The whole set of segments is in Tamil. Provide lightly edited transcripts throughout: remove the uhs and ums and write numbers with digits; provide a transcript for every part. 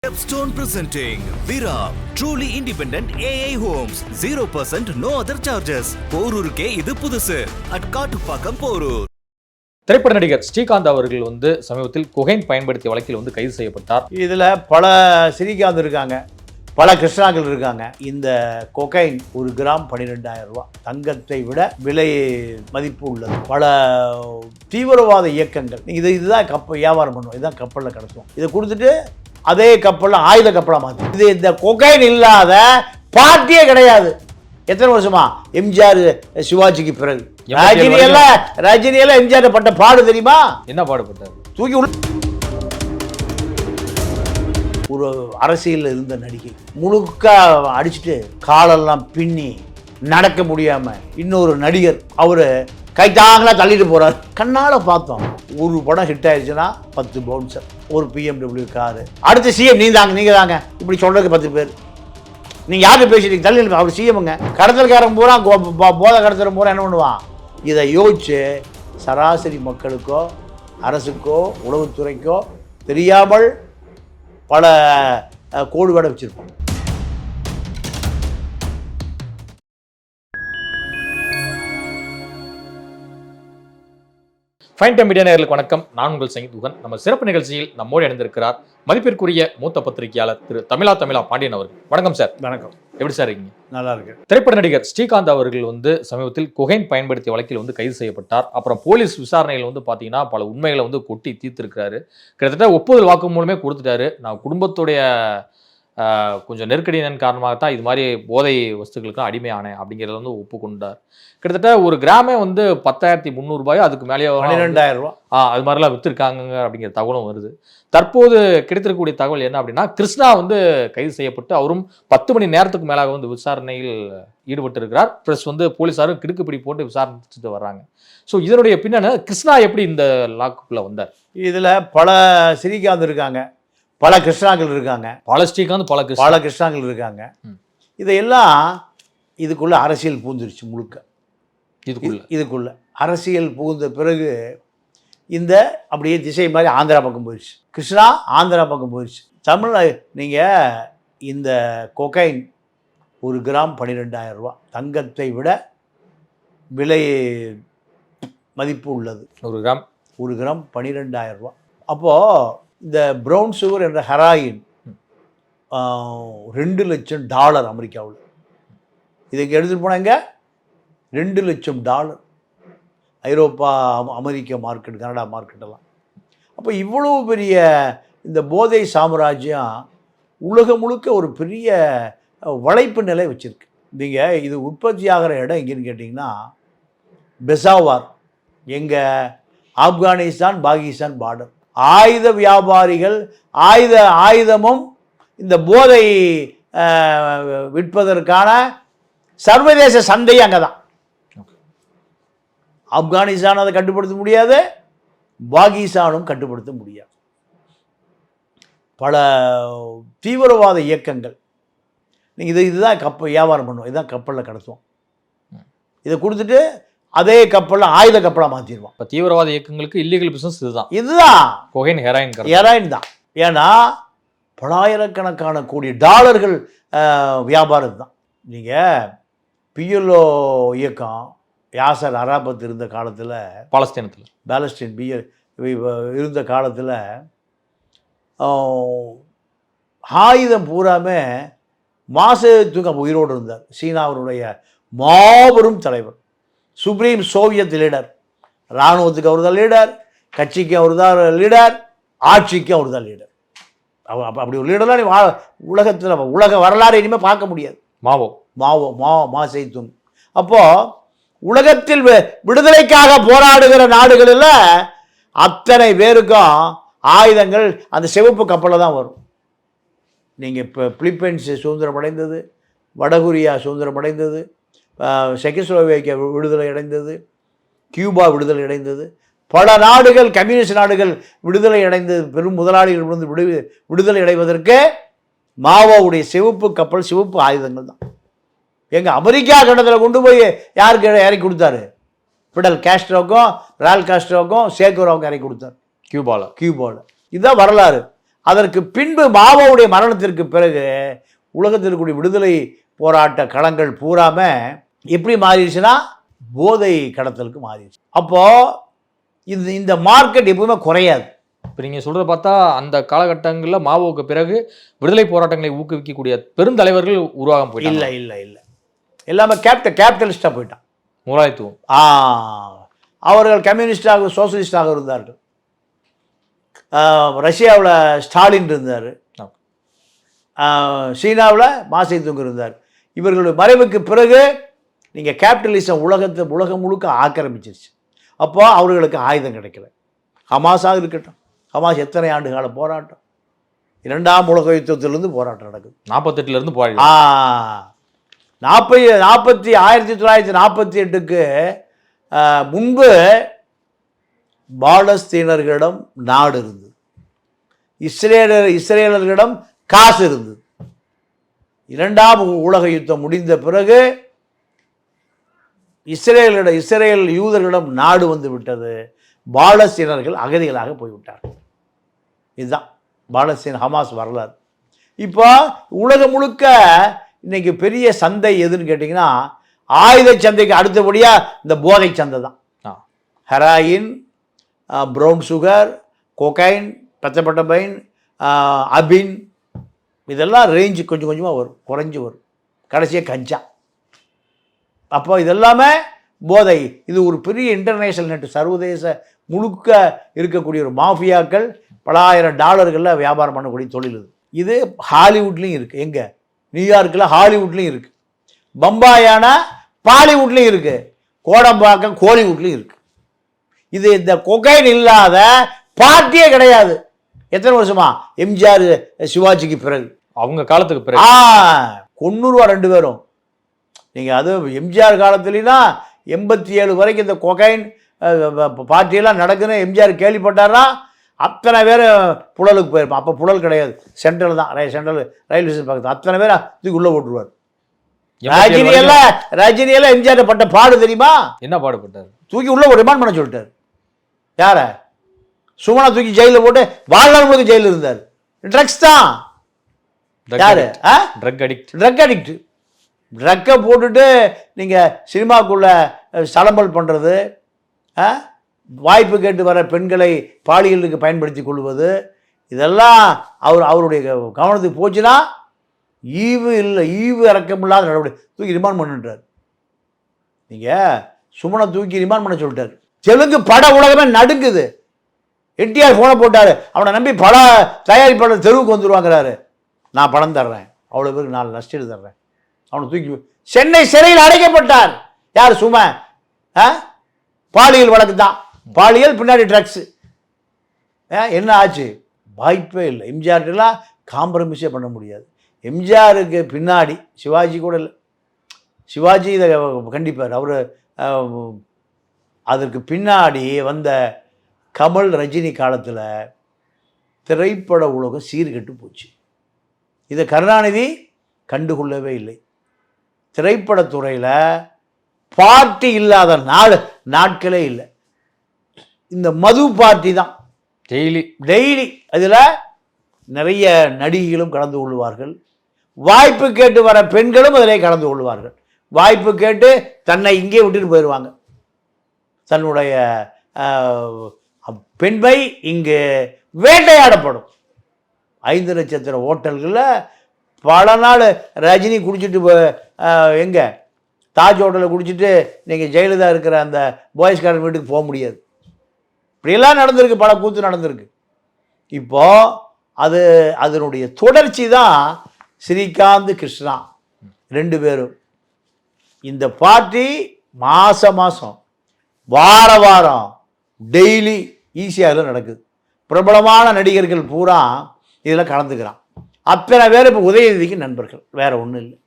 Stepstone presenting Vira, truly independent AI homes, 0% no other charges. போரூருக்கே இது புதுசு at காட்டுப்பாக்கம் போரூர். திரைப்பட நடிகர் ஸ்ரீகாந்த் அவர்கள் சமீபத்தில் கொகைன் பயன்படுத்திய வழக்கில் கைது செய்யப்பட்டார். இதில் பல ஸ்ரீகாந்த் இருக்காங்க, பல கிருஷ்ணாக்கள் இருக்காங்க. இந்த கொகைன் 1 கிராம் 12,000 ரூபா, தங்கத்தை விட விலை மதிப்பு உள்ளது. பல தீவிரவாத இயக்கங்கள் இதுதான் வியாபாரம் பண்ணுவோம், இதுதான் கப்பலில் கிடக்கும். இதை கொடுத்துட்டு அதே கப்பலில் ஆயுத கப்பலாக மாற்றி இது இந்த கொகைன் இல்லாத பார்ட்டியே கிடையாது. எத்தனை வருஷமா? எம்ஜிஆர் சிவாஜிக்கு பிறகு ரஜினியெல்லாம் எம்ஜிஆர் பட்ட பாடு தெரியுமா? என்ன பாடுபட்டார்? தூக்கி ஒரு அரசியலில் இருந்த நடிகை முழுக்க அடிச்சுட்டு காலெல்லாம் பின்னி நடக்க முடியாம இன்னொரு நடிகர் அவரு கைத்தாங்களா தள்ளிட்டு போறாரு. கண்ணால பார்த்தோம். ஒரு படம் ஹிட் ஆயிடுச்சுன்னா 10 பவுன்சர், ஒரு BMW காரு, அடுத்த சிஎம் நீங்க தாங்க இப்படி சொல்றதுக்கு 10 பேர். நீங்க யார்கிட்ட பேசிட்டீங்க? தள்ளி அவர் சிஎம்ங்க. கடத்தல்காரன் பூரா போதை கடத்தல் பூரா என்ன பண்ணுவான்? இதை யோசிச்சு சராசரி மக்களுக்கோ அரசுக்கோ உளவுத்துறைக்கோ தெரியாமல் பல கோடு வேட வச்சிருப்போம். ஃபைன் டைம் மீடியா நேயர்களுக்கு வணக்கம். நான் உங்கள் சங்கீதுகன். நம்ம சிறப்பு நிகழ்ச்சியில் நம்மோடு இணைந்திருக்கிறார் மதிப்பிற்குரிய மூத்த பத்திரிகையாளர் திரு தமிழா பாண்டியன் அவர்கள். வணக்கம் சார். வணக்கம். எப்படி சார் இருக்கீங்க? நல்லா இருக்கு. திரைப்பட நடிகர் ஸ்ரீகாந்த் அவர்கள் சமீபத்தில் கொகைன் பயன்படுத்திய வழக்கில் கைது செய்யப்பட்டார். அப்புறம் போலீஸ் விசாரணையில் பாத்தீங்கன்னா பல உண்மைகளை கொட்டி தீர்த்திருக்கிறாரு. கிட்டத்தட்ட ஒப்புதல் வாக்குமூலமே கொடுத்துட்டாரு. நான் குடும்பத்துடைய கொஞ்சம் நெருக்கடியின் காரணமாகத்தான் இது மாதிரி போதை வஸ்துக்களுக்கு அடிமையானேன் அப்படிங்கிறத ஒப்புக்கொண்டார். கிட்டத்தட்ட ஒரு கிராமே 10,300 ரூபாயோ அதுக்கு மேலேயே 12,000 ரூபா அது மாதிரிலாம் வித்துருக்காங்க அப்படிங்கிற தகவலும் வருது. தற்போது கிடைத்திருக்கக்கூடிய தகவல் என்ன அப்படின்னா, கிருஷ்ணா கைது செய்யப்பட்டு அவரும் 10 மணி நேரத்துக்கு மேலாக விசாரணையில் ஈடுபட்டு இருக்கிறார். பிளஸ் போலீஸாரும் கிடுக்குப்பிடி போட்டு விசாரிச்சுட்டு வர்றாங்க. ஸோ இதனுடைய பின்னணி கிருஷ்ணா எப்படி இந்த லாக்குக்குள்ள வந்தார்? இதுல பல ஸ்ரீகாந்த் இருக்காங்க, பல கிருஷ்ணாக்கள் இருக்காங்க, பல ஸ்ரீகாந்த் பல கிருஷ்ணாக்கள் இருக்காங்க. இதையெல்லாம் இதுக்குள்ள அரசியல் பூந்துருச்சு. முழுக்க இதுக்குள்ள அரசியல் புகுந்த பிறகு இந்த அப்படியே திசை மாதிரி ஆந்திரா பக்கம் போயிடுச்சு. கிருஷ்ணா ஆந்திரா பக்கம் போயிடுச்சு. தமிழ்ல நீங்கள் இந்த கொகைன் 1 கிராம் 12,000 ரூபா, தங்கத்தை விட விலை மதிப்பு உள்ளது. 1 கிராம் 12,000 ரூபா. அப்போது இந்த ப்ரௌன் சுகர் என்ற ஹெராயின் $2 லட்சம் அமெரிக்காவில். இதுக்கு எடுத்துகிட்டு போனாங்க $2 லட்சம். ஐரோப்பா, அமெரிக்க மார்க்கெட், கனடா மார்க்கெட்டெல்லாம். அப்போ இவ்வளோ பெரிய இந்த போதை சாம்ராஜ்யம் உலகம் முழுக்க ஒரு பெரிய வளைப்பு நிலை வச்சுருக்கு. நீங்கள் இது உற்பத்தி ஆகிற இடம் எங்கேன்னு கேட்டிங்கன்னா பெசாவார், எங்கள் ஆப்கானிஸ்தான் பாகிஸ்தான் பார்டர். ஆயுத வியாபாரிகள் ஆயுதமும் இந்த போதை விற்பதற்கான சர்வதேச சந்தை அங்கே தான். ஆப்கானிஸ்தான் அதை கட்டுப்படுத்த முடியாது, பாகிஸ்தானும் கட்டுப்படுத்த முடியாது. பல தீவிரவாத இயக்கங்கள் நீங்கள் இதுதான் வியாபாரம் பண்ணுவோம், இதுதான் கப்பலில் கிடத்துவோம். இதை கொடுத்துட்டு அதே கப்பலில் ஆயுத கப்பலாக மாற்றிடுவோம். இப்போ தீவிரவாத இயக்கங்களுக்கு இல்லீகல் பிஸ்னஸ் இதுதான் கொகைன் ஹெராயின் தான். ஏன்னா பலாயிரக்கணக்கான கோடி டாலர்கள் வியாபாரம் தான். நீங்கள் பிஎல்ஓ இயக்கம் யாசர் அராபத் இருந்த காலத்தில், பாலஸ்தீன் இருந்த காலத்தில் ஆயுதம் பூராமே மாசத்துக்கு உயிரோடு இருந்தார். சீனாவினுடைய மாபெரும் தலைவர், சுப்ரீம் சோவியத் லீடர். இராணுவத்துக்கு அவர் தான் லீடர், கட்சிக்கு அவர் தான் லீடர், ஆட்சிக்கு அவர் தான் லீடர். அப்படி ஒரு லீடர்லாம் நீ உலகத்தில் உலக வரலாறு இனிமேல் பார்க்க முடியாது. மா சேதுங். அப்போது உலகத்தில் விடுதலைக்காக போராடுகிற நாடுகளில் அத்தனை பேருக்கும் ஆயுதங்கள் அந்த சிவப்பு கப்பலில் தான் வரும். நீங்கள் இப்போ பிலிப்பைன்ஸ் சுதந்திரம் அடைந்தது, வடகொரியா சுதந்திரம் அடைந்தது, செக்கோஸ்லோவேக்கியா விடுதலை அடைந்தது, கியூபா விடுதலை அடைந்தது, பல நாடுகள் கம்யூனிஸ்ட் நாடுகள் விடுதலை அடைந்தது. பெரும் முதலாளிகள் விடுதலை அடைவதற்கு மாவோவுடைய சிவப்பு கப்பல், சிவப்பு ஆயுதங்கள் தான். எங்கள் அமெரிக்கா கண்டத்தில் கொண்டு போய் யாருக்கு இறக்கி கொடுத்தாரு? ஃபிடல் காஸ்ட்ரோக்கும் ரால் காஸ்ட்ரோக்கும் சேக்குரோவுக்கும் இறக்கி கொடுத்தார் கியூபாவில். இதுதான் வரலாறு. அதற்கு பின்பு மாவோவுடைய மரணத்திற்கு பிறகு உலகத்திற்குரிய விடுதலை போராட்ட களங்கள் பூராம எப்படி மாறிடுச்சுன்னா போதை கடத்தலுக்கு மாறிடுச்சு. அப்போ இந்த மார்க்கெட் எப்பவுமே குறையாது. இப்போ நீங்கள் சொல்கிறத பார்த்தா அந்த காலகட்டங்களில் மாவோவுக்கு பிறகு விடுதலை போராட்டங்களை ஊக்குவிக்கக்கூடிய பெருந்தலைவர்கள் உருவாக போயிட்டாங்க. இல்லை இல்லை இல்லை, எல்லாமே கேபிட்டலிஸ்டாக போயிட்டான். முதலாளித்துவம். அவர்கள் கம்யூனிஸ்டாக சோசியலிஸ்டாக இருந்தார்கள். ரஷ்யாவில் ஸ்டாலின் இருந்தார், சீனாவில் மாசேதுங் இருந்தார். இவர்களுடைய மறைவுக்கு பிறகு நீங்கள் கேபிட்டலிசம் உலகம் முழுக்க ஆக்கிரமிச்சிருச்சு. அப்போ அவர்களுக்கு ஆயுதம் கிடைக்கல. ஹமாஸாக இருக்கட்டும், ஹமாஸ் எத்தனை ஆண்டு கால போராட்டம், 2ஆம் உலக யுத்தத்திலிருந்து போராட்டம் நடக்குது. 48 போராடி 1948க்கு முன்பு பாலஸ்தீனர்களிடம் நாடு இருந்தது, இஸ்ரேலர்களிடம் காசு இருந்தது. 2ஆம் உலக யுத்தம் முடிந்த பிறகு இஸ்ரேல் யூதர்களிடம் நாடு வந்து விட்டது. பாலஸ்தீனர்கள் அகதிகளாக போய்விட்டார்கள். இதுதான் பாலஸ்தீன் ஹமாஸ் வரலாறு. இப்போ உலகம் முழுக்க இன்னைக்கு பெரிய சந்தை எதுன்னு கேட்டிங்கன்னா ஆயுத சந்தைக்கு அடுத்தபடியாக இந்த போதை சந்தை தான். ஹெராயின், ப்ரௌன் சுகர், கொகைன், பச்சைப்பட்டபைன், அபின், இதெல்லாம் ரேஞ்சு கொஞ்சம் கொஞ்சமாக வரும், குறைஞ்சி வரும், கடைசியாக கஞ்சா. அப்போ இதெல்லாமே போதை. இது ஒரு பெரிய இன்டர்நேஷனல் நெட், சர்வதேச முழுக்க இருக்கக்கூடிய ஒரு மாஃபியாக்கள் பல ஆயிரம் டாலர்களில் வியாபாரம் பண்ணக்கூடிய தொழில் இது. இது ஹாலிவுட்லேயும் இருக்குது, எங்கே நியூயார்க்கில் ஹாலிவுட்லேயும் இருக்குது, பம்பாயான பாலிவுட்லேயும் இருக்குது, கோடம்பாக்கம் கோலிவுட்லேயும் இருக்குது. இது இந்த கொகைன் இல்லாத பார்ட்டியே கிடையாது. எத்தனை வருஷமா? எம்ஜிஆர் சிவாஜிக்கு பிறகு, அவங்க காலத்துக்கு பிறகு கொன்னூறுவா 2 பேரும். நீங்கள் அது எம்ஜிஆர் காலத்துலனா 87 வரைக்கும் இந்த கொகைன் பார்ட்டியெல்லாம் நடக்குன்னு எம்ஜிஆர் கேள்விப்பட்டார்னா அத்தனை பேர் புழலுக்கு போயிருப்பான். அப்போ புழல் கிடையாது, சென்ட்ரல் தான், சென்ட்ரல் ரயில்வே ஸ்டேஷன் பக்கத்தில். அத்தனை பேர் தூக்கி உள்ளே போட்டுருவார். ரஜினியெல்லாம் எம்ஜிஆர் பட்ட பாடு தெரியுமா? என்ன பாடுபட்டார்? தூக்கி உள்ள ஒரு ரிமாண்ட் பண்ண சொல்லிட்டார். யார? சுமனா தூக்கி ஜெயிலில் போட்டு வாழ்நாள் முழுக்க ஜெயிலில் இருந்தார். ட்ரக்ஸ் தான். யாரு? Drug addict. ட்ரக்கை போட்டுட்டு நீங்கள் சினிமாக்குள்ளே சலம்பல் பண்ணுறது, வாய்ப்பு கேட்டு வர பெண்களை பாலியலுக்கு பயன்படுத்தி கொள்வது, இதெல்லாம் அவருடைய கவனத்துக்கு போச்சுன்னா ஈவு இறக்கமில்லாத நடவடிக்கை. தூக்கி ரிமாண்ட் பண்ணிட்டார். நீங்கள் சுமனை தூக்கி ரிமாண்ட் பண்ண சொல்லிட்டார். தெலுங்கு பட உலகமே நடுக்குது. என்டிஆர் ஃபோனை போட்டார், அவனை நம்பி பல தயாரிப்பாளர் தெருவுக்கு வந்துடுவாங்கிறாரு. நான் பணம் தர்றேன், அவ்வளோ பேருக்கு 4 நஷ்டீடு தர்றேன். அவனை தூக்கி சென்னை சிறையில் அடைக்கப்பட்டார். யார்? சும. பாலியல் வழக்கு தான், பாலியல் பின்னாடி ட்ரக்ஸு. என்ன ஆச்சு? வாய்ப்பே இல்லை. எம்ஜிஆர்லாம் காம்ப்ரமைஸே பண்ண முடியாது. எம்ஜிஆருக்கு பின்னாடி சிவாஜி கூட இல்லை. சிவாஜி இதை கண்டிப்பார். அவர் அதற்கு பின்னாடி வந்த கமல், ரஜினி காலத்தில் திரைப்பட உலகம் சீர்கெட்டு போச்சு. இதை கருணாநிதி கண்டுகொள்ளவே இல்லை. திரைப்படத்துறையில் பார்ட்டி இல்லாத நாட்களே இல்லை. இந்த மது பார்ட்டி தான் டெய்லி. அதில் நிறைய நடிகைகளும் கலந்து கொள்வார்கள். வாய்ப்பு கேட்டு வர பெண்களும் அதிலே கலந்து கொள்வார்கள். வாய்ப்பு கேட்டு தன்னை இங்கே விட்டுட்டு போயிடுவாங்க. தன்னுடைய பெண்மை இங்கு வேட்டையாடப்படும். 5 நட்சத்திர ஹோட்டல்களில் பல நாள் ரஜினி குடிச்சிட்டு எங்கே தாஜ் ஹோட்டலில் குடிச்சிட்டு நீங்கள் ஜெயலலிதா இருக்கிற அந்த பாய்ஸ் கார்டன் வீட்டுக்கு போக முடியாது. இப்படியெல்லாம் நடந்திருக்கு, பல கூத்து நடந்திருக்கு. இப்போது அதனுடைய தொடர்ச்சி தான் ஸ்ரீகாந்த், கிருஷ்ணா 2 பேரும். இந்த பார்ட்டி மாதம் வாரம் டெய்லி ஈஸியாக நடக்குது. பிரபலமான நடிகர்கள் பூரா இதில் கலந்துக்கிறான். அத்தனை பேர் இப்போ உதயநிதிக்கு நண்பர்கள், வேற ஒன்றும் இல்லை.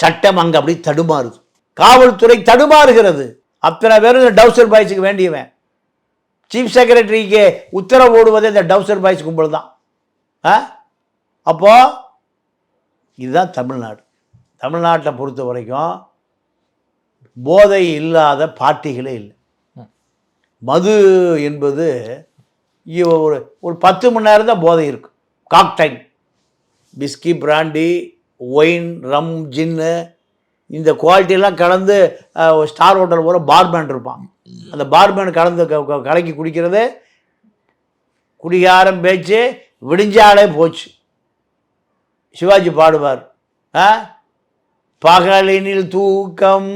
சட்டம் அங்கே அப்படி தடுமாறுது, காவல்துறை தடுமாறுகிறது. அத்தனை பேரும் டவுசர் பாய்ஸுக்கு வேண்டியவன். சீஃப் செக்ரட்டரிக்கு உத்தரவு போடுவதே இந்த டவுசர் பாய்ஸ் கும்பல் தான். அப்போ இதுதான் தமிழ்நாடு. தமிழ்நாட்டை பொறுத்த வரைக்கும் போதை இல்லாத பார்ட்டிகளே இல்லை. மது என்பது ஒரு ஒரு 10 மணி நேரம் தான் போதை இருக்கும். காக்டைல், பிஸ்கி, பிராண்டி, ஒயின், ரம், ஜின்னு, இந்த குவாலிட்டியெல்லாம் கலந்து ஸ்டார் ஹோட்டல் போகிற பார்மேன் இருப்பான். அந்த பார்மேன் கலந்து கலக்கி குடிக்கிறது, குடிகாரம் பேச்சு விடிஞ்சாலே போச்சு. சிவாஜி பாடுவார், பகலினில் தூக்கம்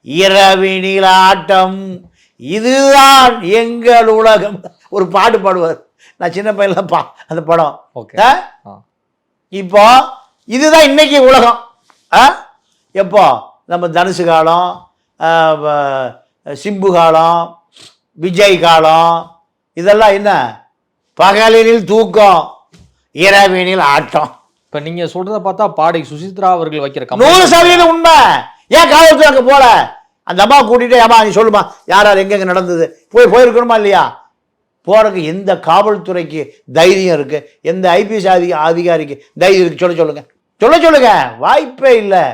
இரவினில் ஆட்டம் இதுதான் எங்கள் உலகம், ஒரு பாட்டு பாடுவார். நான் சின்ன பையன்ல அந்த படம். இப்போ இதுதான் இன்னைக்கு உலகம். எப்போ நம்ம தனுசு காலம், சிம்பு காலம், விஜய் காலம், இதெல்லாம் என்ன? பகலினில் தூக்கம் இரவினில் ஆட்டம். இப்ப நீங்க சொல்றத பார்த்தா பாடகி சுசித்ரா அவர்கள் வைக்கிற 100% உண்மை. ஏன் காவல்துறை அங்க போல? அந்த அம்மா கூட்டிட்டு, அம்மா நீ சொல்லுமா யார் யார் எங்கெங்க நடந்தது, போயிருக்கணுமா இல்லையா? போறதுக்கு எந்த காவல்துறைக்கு தைரியம் இருக்கு? எந்த ஐபிஎஸ் அதிகாரிக்கு தைரியம் இருக்கு? சொல்லுங்க. வாய்ப்பே இல்லை.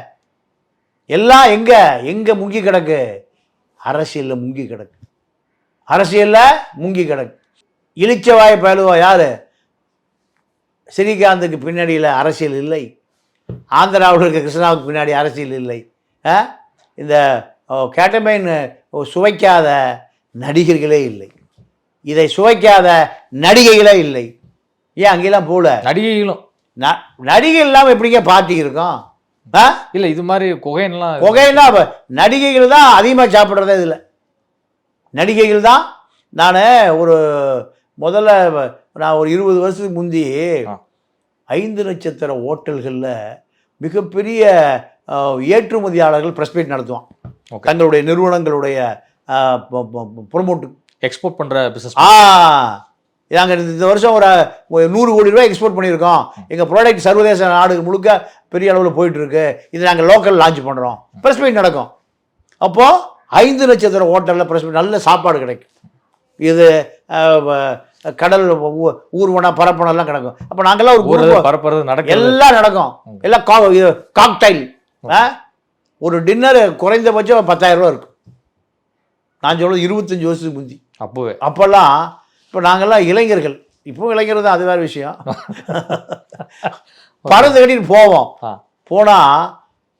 எல்லாம் எங்க முங்கி கிடக்கு? அரசியல்ல முங்கி கிடக்கு. இளிச்சவாய பயலுவா யாரு? ஸ்ரீகாந்துக்கு பின்னாடியில் அரசியல் இல்லை. ஆந்திராவில் இருக்க கிருஷ்ணாவுக்கு பின்னாடி அரசியல் இல்லை. இந்த கேட்டமைன் சுவைக்காத நடிகர்களே இல்லை. இதை சுவைக்காத நடிகைகளே இல்லை. ஏன் அங்கெல்லாம் போல? நடிகை இல்லாமல் எப்படிங்க பார்ட்டி இருக்கும்? இல்லை, இது மாதிரி கொகைன்னா நடிகைகள் தான் அதிகமாக சாப்பிட்றதே. இதில் நடிகைகள் தான். முதல்ல நான் ஒரு 20 வருஷத்துக்கு முந்தி 5 நட்சத்திர ஹோட்டல்களில் மிகப்பெரிய ஏற்றுமதியாளர்கள் ப்ரெஸ் மீட் நடத்துவான். தங்களுடைய நிறுவனங்களுடைய ப்ரொமோட் எக்ஸ்போர்ட் பண்ணுற பிஸ்னஸ். நாங்கள் இந்த வருஷம் ஒரு 100 கோடி ரூபாய் எக்ஸ்போர்ட் பண்ணியிருக்கோம். எங்கள் ப்ராடக்ட் சர்வதேச நாடு முழுக்க பெரிய அளவில் போயிட்டுருக்கு. இது நாங்கள் லோக்கல் லான்ச் பண்ணுறோம். ப்ரெஸ் மீட் நடக்கும். அப்போது 5 நட்சத்திர ஹோட்டலில் ப்ரெஸ் மீட் நல்ல சாப்பாடு கிடைக்கும். இது கடல் ஊர்வனம் பரப்பணம் எல்லாம் கிடக்கும். அப்போ நாங்கள்லாம் ஒரு பரப்புறது நடக்கும், எல்லாம் நடக்கும். எல்லாம் காக்டைல். ஒரு டின்னர் குறைந்தபட்சம் 10,000 ரூபா இருக்கும். நான் சொல்றது 25 வருஷத்துக்கு முந்தி. அப்போல்லாம் இப்போ நாங்கள்லாம் இளைஞர்கள், இப்போ இளைஞர் தான், அது வேறு விஷயம். பறந்து கட்டிட்டு போவோம். போனால்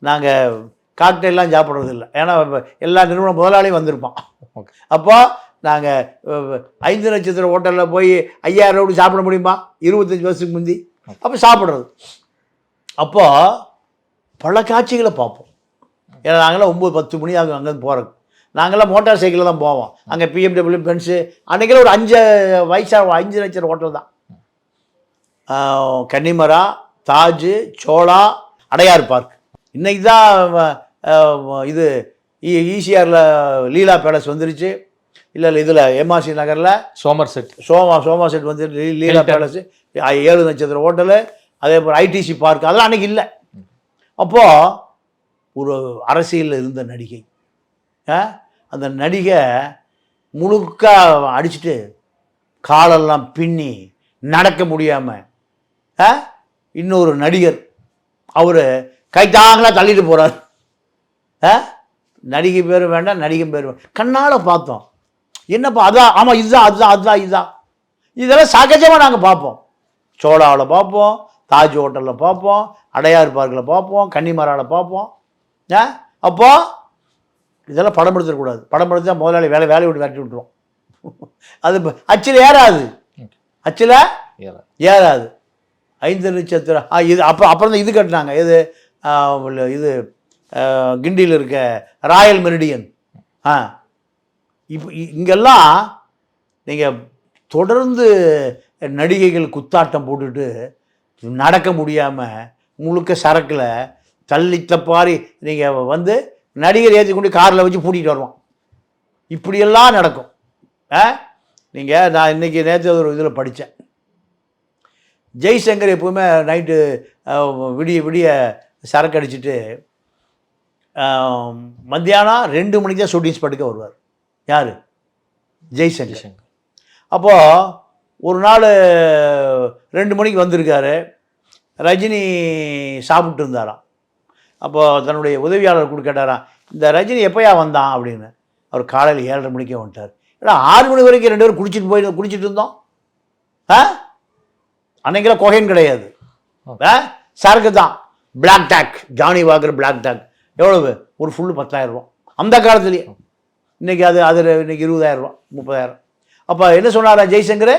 நாங்கள் காக்டைல்லாம் சாப்பிட்றது இல்லை. ஏன்னா எல்லா நிறுவன முதலாளியும் வந்திருப்பான். அப்போ நாங்கள் 5 நட்சத்திர ஹோட்டலில் போய் 5,000 ரூபாய் சாப்பிட முடியுமா? 25 வருஷத்துக்கு முந்தி. அப்போ சாப்பிட்றது. அப்போ பல காட்சிகளை பார்ப்போம். ஏன்னா நாங்களாம் 9-10 மணி ஆகும் அங்கேருந்து போகிறதுக்கு. நாங்களாம் மோட்டார் சைக்கிளில் தான் போவோம். அங்கே பிஎம்டபிள்யூ பென்ஸு அன்றைக்கெல்லாம் ஒரு 5 நட்சத்திர ஹோட்டல் தான். Connemara, Taj, Chola, Adyar park. இன்றைக்கி தான் இது ஈசிஆரில் லீலா பேலஸ் வந்துருச்சு. இல்லை இதில் எம்ஆர்சி நகரில் சோமர்செட் வந்து லீலா பேலஸ், 7 நட்சத்திர ஹோட்டலு, அதே போல் ஐடிசி பார்க், அதெல்லாம் அன்றைக்கி இல்லை. அப்போது ஒரு அரசியலில் இருந்த நடிகை, அந்த நடிகை முழுக்க அடிச்சுட்டு காலெல்லாம் பின்னி நடக்க முடியாமல் இன்னொரு நடிகர் அவர் கைத்தாங்களாக தள்ளிட்டு போகிறார். நடிகை பேர் வேண்டாம், நடிகன் பேர் வேண்டாம். கண்ணால் பார்த்தோம். என்னப்பா அதான், ஆமாம் இதுதான். இதெல்லாம் சகஜமாக நாங்கள் பார்ப்போம். சோழாவில் பார்ப்போம், தாஜ் ஹோட்டலில் பார்ப்போம், அடையார் பார்க்கில் பார்ப்போம், கன்னிமராவில் பார்ப்போம். அப்போ இதெல்லாம் படம் எடுத்துடக்கூடாது. படம் எடுத்தா முதலாளி வேலையை விட்டு விரட்டி விட்டுருவோம். அது அச்சில் ஏறாது. 5 நட்சத்திரம் இது. அப்புறம் தான் இது கட்டினாங்க. இது கிண்டியில் இருக்க ராயல் மெரிடியன். இப்போ இங்கெல்லாம் நீங்கள் தொடர்ந்து நடிகைகள் குத்தாட்டம் போட்டுட்டு நடக்க முடியாமல் முழுக்க சரக்கில் தள்ளித்தப்பாரி நீங்கள் வந்து நடிகர் ஏற்றி கொண்டு காரில் வச்சு பூட்டிகிட்டு வருவோம். இப்படியெல்லாம் நடக்கும். நான் இன்றைக்கி நேற்று ஒரு இதில் படித்தேன். ஜெய்சங்கர் எப்போவுமே நைட்டு விடிய சரக்கு அடிச்சுட்டு மத்தியானம் 2 மணிக்கு தான் ஷூட்டிங் ஸ்பாட்டுக்கு வருவார். யார்? ஜெய்சங்கர். அப்போது ஒரு நாள் 2 மணிக்கு வந்திருக்காரு. ரஜினி சாப்பிட்டு இருந்தாராம். அப்போது தன்னுடைய உதவியாளர் கூட கேட்டாராம், இந்த ரஜினி எப்போயா வந்தான் அப்படின்னு. அவர் காலையில் 7:30 மணிக்கே வந்துட்டார். ஏன்னா 6 மணி வரைக்கும் 2 பேரும் குடிச்சிட்டு இருந்தோம். அன்னைக்கெல்லாம் கொகைன் கிடையாது, சரக்கு தான். Black dog, Johnnie Walker black dog எவ்வளவு? ஒரு ஃபுல்லு 10,000 ரூபா அந்த காலத்துலேயே. இன்னைக்கு அது இன்னைக்கு 20,000 ரூபா 30,000. அப்போ என்ன சொன்னாரா ஜெய்சங்கர்?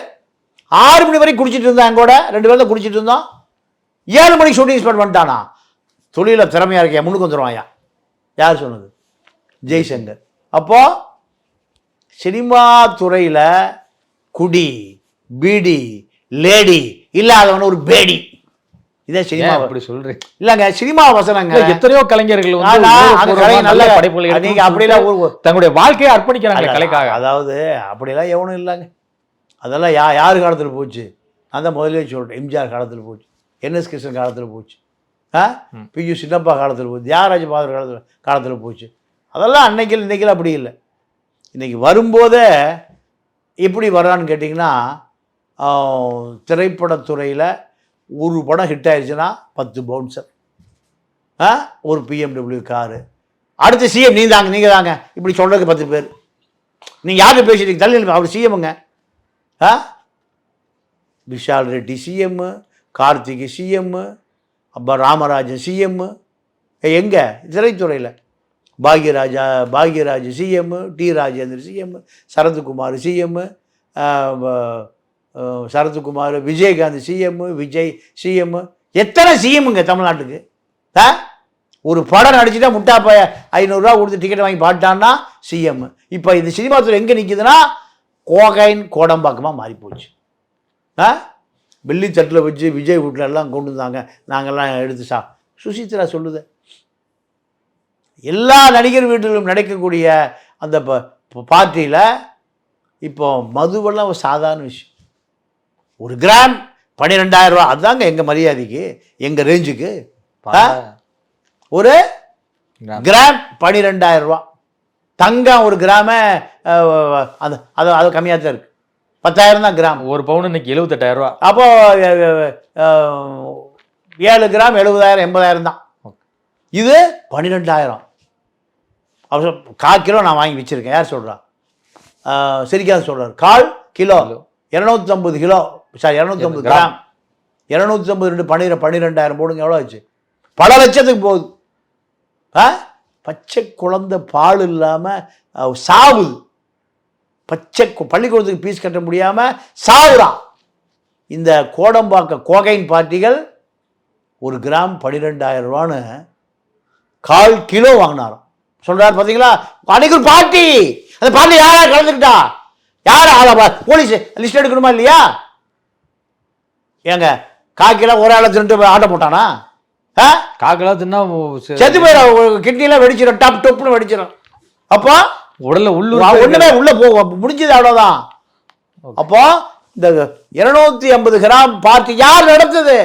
6 மணி வரைக்கும் குடிச்சிட்டு இருந்தான், கூட 2 பேரும் தான் குடிச்சிட்டு இருந்தோம். 7 மணிக்கு ஷூட்டிங் ஸ்பாட் பண்ணிட்டானா? தொழிலில் திறமையாக இருக்கியா, முன்னுக்கு வந்துடுவாயா? யார் சொன்னது? ஜெய்சங்கர். அப்போ சினிமா துறையில் குடி, பீடி, லேடி இல்லாதவன ஒரு பேடி. இதே சினிமா அப்படி சொல்றேன் இல்லைங்க, சினிமா வசனங்க. எத்தனையோ கலைஞர்கள் நல்ல படைப்புகள் நீங்க அப்படிலாம் தங்களுடைய வாழ்க்கையை அர்ப்பணிக்கிறாங்க கலைக்காக. அதாவது அப்படிலாம் எவனும் இல்லைங்க. அதெல்லாம் யார் காலத்தில் போச்சு? நான் தான் முதலே சொல்கிறேன், எம்ஜிஆர் காலத்தில் போச்சு, NS கிருஷ்ணன் காலத்தில் போச்சு, PU சின்னப்பா காலத்தில் போச்சு, தியாகராஜ பாதர் காலத்தில் போச்சு. அதெல்லாம் அன்னைக்கு இன்னைக்கெல்லாம் அப்படி இல்லை. இன்றைக்கி வரும்போதே எப்படி வர்றான்னு கேட்டிங்கன்னா, திரைப்படத்துறையில் ஒரு படம் ஹிட் ஆயிடுச்சுன்னா 10 பவுன்சர், ஒரு BMW காரு, அடுத்த CM நீங்கள் தாங்க இப்படி சொல்கிறதுக்கு 10 பேர். நீங்கள் யார்கிட்ட பேசிட்டீங்க? தள்ளி அவர் CMங்க. விஷால் ரெட்டி CM, கார்த்திகை CM, அப்போ ராமராஜன் CM. எங்கே? திரைத்துறையில் Bhagyaraj CM, T Rajendra CM, Sarathkumar CM, Sarathkumar, Vijayakanth CM, Vijay CM. எத்தனை CMங்க தமிழ்நாட்டுக்கு? ஒரு படம் நடிச்சுட்டா முட்டாப்ப 500 ரூபா கொடுத்து டிக்கெட் வாங்கி பாட்டான்னா CM. இப்போ இந்த சினிமா துறை எங்கே நிற்குதுன்னா கோகைன் கோடம்பாக்கமாக மாறிப்போச்சு. வெள்ளி தட்டில் வச்சு விஜய் வீட்டில் எல்லாம் கொண்டு வந்தாங்க, நாங்கள்லாம் எடுத்து சுசித்ரா சொல்லுது. எல்லா நடிகர் வீட்டிலும் நடக்கக்கூடிய அந்த பார்ட்டியில் இப்போ மதுவெல்லாம் ஒரு சாதாரண விஷயம். ஒரு கிராம் 12,000 ரூபா, அதுதாங்க எங்கள் மரியாதைக்கு, எங்கள் ரேஞ்சுக்கு. ஒரு கிராம் 12,000 ரூபா. தங்கம் ஒரு கிராம அது கம்மியாக தான் இருக்குது, 10,000 தான் கிராம். ஒரு பவுன் இன்னைக்கு 78,000 ரூபா. அப்போ 7 கிராம் 70,000 80,000 தான். இது 12,000. அவர் 1/4 கிலோ நான் வாங்கி வச்சுருக்கேன். யார் சொல்கிறா? சரிக்காது சொல்கிறார். 1/4 கிலோ 250 கிலோ, சாரி 250 கிராம். 250 12,000 போடுங்க, எவ்வளோ ஆச்சு? பல லட்சத்துக்கு போகுது. பச்சை குழந்தை பால் இல்லாமல் சாவுது. பச்சை பள்ளிக்கூடத்துக்கு ஃபீஸ் கட்ட முடியாமல் சாவுறான். இந்த கோடம்பாக்க கோகைன் பார்ட்டிகள் ஒரு கிராம் 12,000 ரூபான்னு 1/4 கிலோ வாங்கினாராம். சொல்கிறார் பார்த்தீங்களா? அன்னைக்கு ஒரு பார்ட்டி, அந்த பார்ட்டி யாரா கலந்துக்கிட்டா? யார் ஆளா? போலீஸ் லிஸ்ட் எடுக்கணுமா இல்லையா? ஏங்க 1/4 கிலோ ஒரு ஆளை தின்ட்டு ஆட்டை போட்டானா? 1/4 கிலோ தின்னா செத்து போயிடும், கிட்னிலாம் வெடிச்சிடும், டாப் டொப்னு வெடிச்சிடும். அப்போ உடல்ல ஒண்ணுமே உள்ள போகும், முடிஞ்சது அவ்வளோதான். அப்போ இந்த 250 கிராம் பார்ட்டி யார் நடந்தது?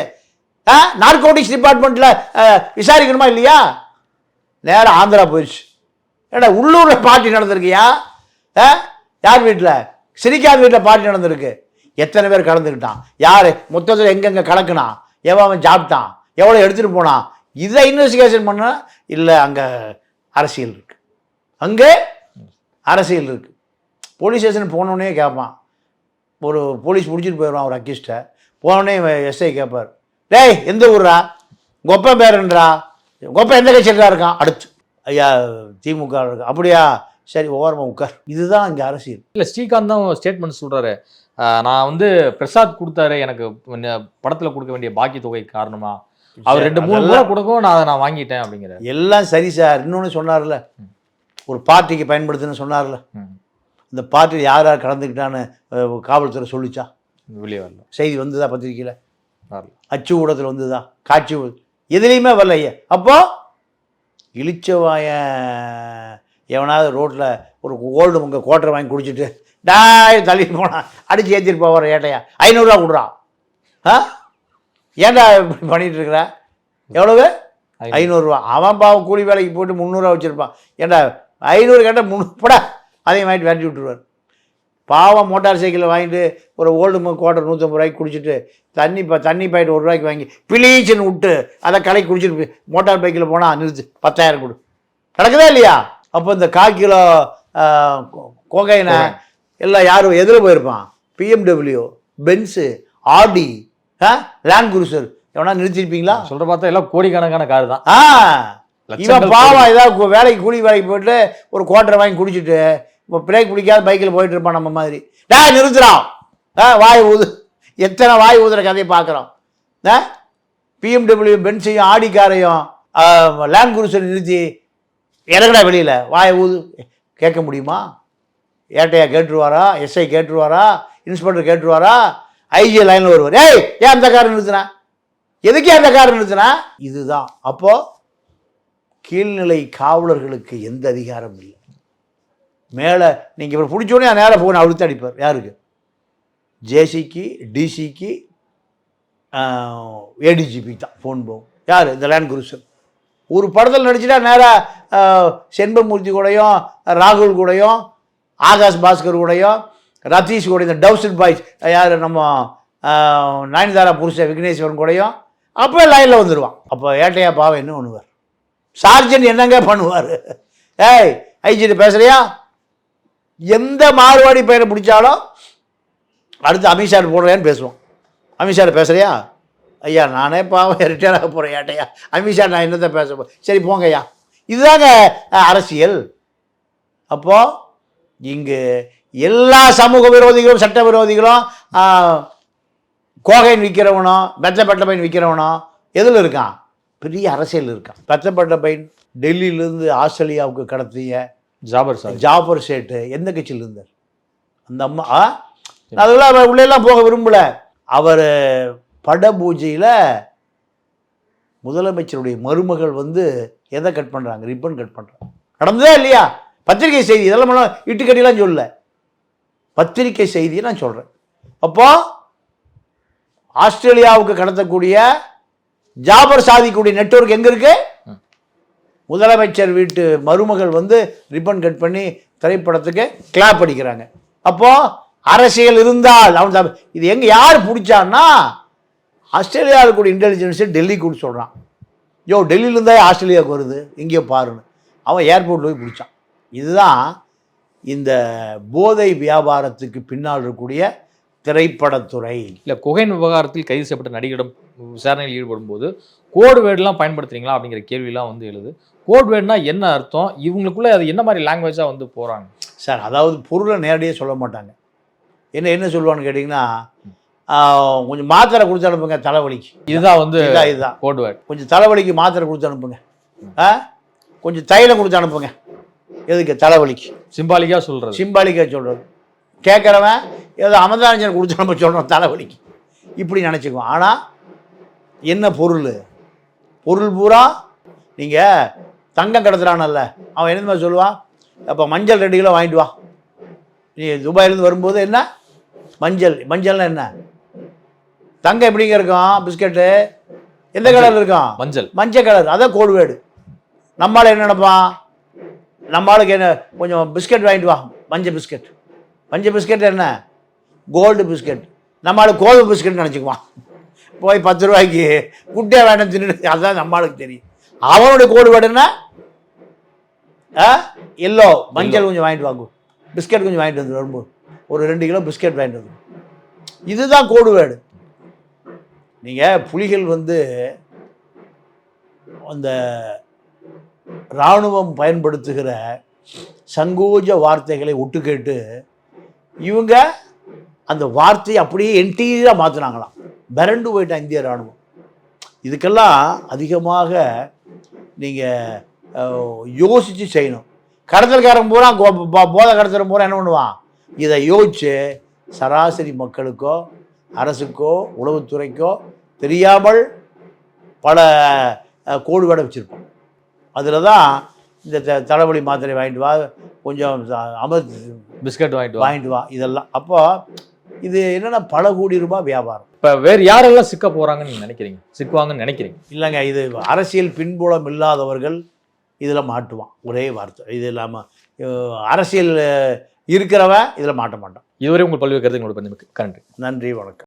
நார்கோட்டிக்ஸ் டிபார்ட்மெண்ட்ல விசாரிக்கணுமா இல்லையா? நேரம் ஆந்திரா போயிடுச்சு. ஏன்னா உள்ளூரில் பார்ட்டி நடந்திருக்கியா? யார் வீட்டில்? சிரிக்காத வீட்டில் பார்ட்டி நடந்திருக்கு. எத்தனை பேர் கலந்துக்கிட்டான்? யார் மொத்தத்தில் எங்கெங்கே கலக்குனான்? எவன் சாப்பிட்டான்? எவ்வளோ எடுத்துகிட்டு போனான்? இதை இன்வெஸ்டிகேஷன் பண்ண இல்லை. அங்கே அரசியல் இருக்குது, அங்கே அரசியல் இருக்குது. போலீஸ் ஸ்டேஷன் போனோடனே கேட்பான். ஒரு போலீஸ் பிடிச்சிட்டு போயிடுவான் ஒரு அக்யூஸ்ட்டை. போனோடனே SI கேட்பார், டேய் எந்த ஊர்ரா? கொப்பன் பேருன்றா, கொப்பன் எந்த கட்சியில் இருக்கான்? அடுத்து ஐயா திமுக இருக்கா. அப்படியா, சரி ஓரமாக உட்கார். இதுதான் இங்கே அரசியல். இல்லை, ஸ்ரீகாந்த் தான் ஸ்டேட்மெண்ட் சொல்கிறாரு. நான் வந்து பிரசாத் கொடுத்தாரு எனக்கு படத்தில் கொடுக்க வேண்டிய பாக்கி தொகை காரணமா, அவர் 2-3 முறை கொடுக்கவும் நான் வாங்கிட்டேன் அப்படிங்கிற. எல்லாம் சரி சார். இன்னொன்று சொன்னார்ல, ஒரு பார்ட்டிக்கு பயன்படுத்துன்னு சொன்னார்ல, இந்த பார்ட்டியில் யார் யார் கலந்துக்கிட்டான்னு காவல்துறை சொல்லிச்சா? வெளியே வரல. செய்தி வந்துதா? பத்திரிக்கையில் வரல, அச்சு ஊடகத்தில் வந்துதா? காட்சி எதுலேயுமே வரலையே. அப்போ இளிச்சவாய எவனாவது ரோட்டில் ஒரு ஓல்டு உங்கள் கோட்டரை வாங்கி குடிச்சிட்டு தள்ளிட்டு போனான், அடித்து ஏற்றிட்டு போவார் ஏட்டையா, 500 ரூபா கொடுறான். ஏன்டா இப்படி பண்ணிகிட்டு இருக்கிற? எவ்வளவு? 500 ரூபா. அவன் பாவம் கூலி வேலைக்கு போட்டு 300 ரூபா வச்சுருப்பான். ஏன்டா 500 கேட்டால் 300 படா அதையும் வாங்கிட்டு விரட்டி விட்டுருவார். பாவம் மோட்டார் சைக்கிளை வாங்கிட்டு ஒரு ஓல்டு குவார்டர் 150 ரூபாய்க்கு குடிச்சிட்டு தண்ணி பாக்கெட் 1 ரூபாய்க்கு வாங்கி பிளீச்சுன்னு விட்டு அதை கலைக்கு குடிச்சிட்டு மோட்டார் பைக்கில் போனால் நிறுத்து 10,000 கொடு. நடக்குதா இல்லையா? அப்போ இந்த 1/4 கிலோ கோகைனை எல்லாம் யாரும் எதில் போயிருப்பான்? பிஎம்டபிள்யூ, பென்ஸு, ஆடி, லேண்ட் குரூசர் எவனா நிறுத்திருப்பீங்களா? சொல்ற பார்த்தா எல்லாம் கோடிக்கணக்கான கார் தான். இவன் பாவம் ஏதாவது வேலைக்கு கூலி வேலைக்கு போயிட்டு ஒரு குவார்டர் வாங்கி குடிச்சிட்டு இப்போ பிரேக் பிடிக்காத பைக்கில் போயிட்டு இருப்பான் நம்ம மாதிரி. நிறுத்துறான், வாய் ஊது. எத்தனை வாய் ஊதுற கதையை பார்க்குறோம். பிஎம்டபிள்யூ, பென்ஸையும், ஆடி காரையும், லேண்ட் குரூசர் நிறுத்தி இறங்கடா வெளியில், வாயை ஊது. கேட்க முடியுமா? ஏட்டையா கேட்டுருவாரா? எஸ்ஐ கேட்டுருவாரா? இன்ஸ்பெக்டர் கேட்டுருவாரா? ஐஜி லைனில் வருவார். ஏன் அந்த காரை நிறுத்தினா? எதுக்கே அந்த காரை நிறுத்தினா? இதுதான். அப்போது கீழ்நிலை காவலர்களுக்கு எந்த அதிகாரம் இல்லை. மேலே நீங்கள் இவர் பிடிச்சோடனே நேராக ஃபோன் அழுத்து அடிப்பார். யாருக்கு? ஜேசிக்கு, டிசிக்கு, ஏடிஜிபி தான் ஃபோன் போகும். யார்? இந்த லேண்ட் குரூசர். ஒரு படத்தில் நடிச்சுட்டா நேராக செண்பமூர்த்தி கூடயும், ராகுல் கூடயும், ஆகாஷ் பாஸ்கர் கூடயும், ரதீஷ் கூட, இந்த டவுசன் பாய்ஸ் யார் நம்ம நயன்தாரா புருஷ விக்னேஸ்வரன் கூடயும் அப்போ லைனில் வந்துடுவான். அப்போ ஏட்டையா பாவம் என்ன பண்ணுவார்? சார்ஜன் என்னங்க பண்ணுவார்? ஐஜிட்டு பேசுகிறியா? எந்த மாறுவாடி பையனை பிடிச்சாலும் அடுத்து அமித்ஷாட் போடுறேன்னு பேசுவோம். அமித்ஷாட் பேசுகிறியா? ஐயா நானே பாவம் ரிட்டையர் ஆக போகிறேன் ஏட்டையா, அமித்ஷா நான் என்னத்தை பேச சரி போங்க ஐயா. இதுதாங்க அரசியல். அப்போது இங்கு எல்லா சமூக விரோதிகளும், சட்ட விரோதிகளும், கோகைன் விற்கிறவனோ, பெத்தப்பட்ட பையன் விற்கிறவனோ எதில் இருக்கான்? பெரிய அரசியல் இருக்கான். பெத்தப்பட்ட பையன் டெல்லியிலேருந்து ஆஸ்திரேலியாவுக்கு கடத்திய ஜாபர் சேட்டு எந்த கட்சியில் இருந்தார்? அந்த அம்மா அதெல்லாம் உள்ளெல்லாம் போக விரும்பல. அவர் பட பூஜையில் முதலமைச்சருடைய மருமகள் எதை கட் பண்ணுறாங்க? ரிப்பன் கட் பண்ணுறாங்க. நடந்ததே இல்லையா? பத்திரிகை செய்தி. இதெல்லாம் இட்டுக்கட்டிலாம் சொல்லல, பத்திரிகை செய்தியை நான் சொல்கிறேன். அப்போ ஆஸ்திரேலியாவுக்கு கடத்தக்கூடிய ஜாபர் சாதிக்கூடிய நெட்வொர்க் எங்கே இருக்கு? முதலமைச்சர் வீட்டு மருமகள் ரிப்பன் கட் பண்ணி திரைப்படத்துக்கு கிளாப் அடிக்கிறாங்க. அப்போ அரசியல் இருந்தால் அவன் இது எங்கே யார் பிடிச்சான்னா ஆஸ்திரேலியாவில் கூட இன்டெலிஜென்ஸு டெல்லி கூட சொல்கிறான். டெல்லியில இருந்தால் ஆஸ்திரேலியாவுக்கு வருது எங்கேயோ பாருன்னு அவன் ஏர்போர்ட்டில் போய் பிடிச்சான். இதுதான் இந்த போதை வியாபாரத்துக்கு பின்னால் இருக்கக்கூடிய திரைப்படத்துறை. இல்லை, கொகைன் விவகாரத்தில் கைது செய்யப்பட்ட நடிகரிடம் விசாரணையில் ஈடுபடும் போது கோட் வேர்டுலாம் பயன்படுத்துறீங்களா அப்படிங்கிற கேள்வியெல்லாம் எழுது. கோட் வேர்டுனா என்ன அர்த்தம்? இவங்களுக்குள்ள அது என்ன மாதிரி லாங்குவேஜாக போகிறாங்க சார்? அதாவது பொருளை நேரடியாக சொல்ல மாட்டாங்க. என்ன சொல்லுவான்னு கேட்டிங்கன்னா, கொஞ்சம் மாத்திரை கொடுத்து அனுப்புங்க தலைவலிக்கு. இதுதான் இதுதான் கோட் வேர்டு. கொஞ்சம் தலைவலிக்கு மாத்திரை கொடுத்து அனுப்புங்க, கொஞ்சம் தைலம் கொடுத்து அனுப்புங்க. எதுக்கு? தலைவலிக்கு. சிம்பாலிக்காக சொல்கிறது. கேட்குறவன் ஏதோ அமர்தானஞ்சன் கொடுத்து நம்ம சொல்கிறோம் தலைவலிக்கு, இப்படி நினச்சிக்குவோம். ஆனால் என்ன பொருள் பூரா நீங்கள் தங்கம் கடத்துறானல்ல, அவன் என்ன மாதிரி சொல்லுவான்? அப்போ மஞ்சள் 2 கிலோ வாங்கிட்டு வா. நீ துபாயிலேருந்து வரும்போது என்ன மஞ்சள்னா என்ன? தங்கம் எப்படிங்க இருக்கும்? பிஸ்கட்டு எந்த கலரில் இருக்கும்? மஞ்சள் கலர். அதான் கோடுவேடு. நம்மளால் என்ன நினைப்பான்? நம்மளுக்கு என்ன கொஞ்சம் பிஸ்கட் வாங்கிட்டு வா, மஞ்சள் பிஸ்கட் என்ன? Gold biscuit. நம்மளுக்கு கோதுமை பிஸ்கட் நினச்சிக்குவான். போய் 10 ரூபாய்க்கு குட்டியாக வேண்டாம் தின்னு, அதுதான் நம்மளுக்கு தெரியும். அவனுடைய கோடு வேடுன்னா எல்லோ மஞ்சள் கொஞ்சம் வாங்கிட்டு வாங்கும், பிஸ்கட் கொஞ்சம் வாங்கிட்டு வந்து வரும்போது ஒரு 2 கிலோ பிஸ்கட் வாங்கிட்டு வந்து. இதுதான் கோடு வேடு. நீங்கள் புலிகள் அந்த இராணுவம் பயன்படுத்துகிற சங்கோஜ வார்த்தைகளை ஒட்டு கேட்டு இவங்க அந்த வார்த்தையை அப்படியே என்டீராக மாற்றினாங்களாம். மிரண்டு போயிட்டான் இந்திய இராணுவம். இதுக்கெல்லாம் அதிகமாக நீங்கள் யோசித்து செய்யணும். கடத்தல்காரன் பூரா போதை கடத்தல் பூரா என்ன பண்ணுவான்? இதை யோசித்து சராசரி மக்களுக்கோ அரசுக்கோ உளவுத்துறைக்கோ தெரியாமல் பல கோடு வேட வச்சுருப்போம். அதில் தான் இந்த தலைவலி மாத்திரை வாங்கிட்டு வா, கொஞ்சம் பிஸ்கட் வாங்கிட்டு வா, இதெல்லாம். அப்போ இது என்னென்னா பல கோடி ரூபாய் வியாபாரம். இப்போ வேறு யாரெல்லாம் சிக்க போகிறாங்கன்னு நினைக்கிறீங்க, சிக்குவாங்கன்னு நினைக்கிறீங்க? இல்லைங்க, இது அரசியல் பின்புலம் இல்லாதவர்கள் இதில் மாட்டுவான். ஒரே வார்த்தை. இது இல்லாமல் அரசியல் இருக்கிறவன் இதில் மாட்ட மாட்டான். இதுவரை உங்கள் பல்வேறு கருத்துக்களோட நன்றி. நன்றி, வணக்கம்.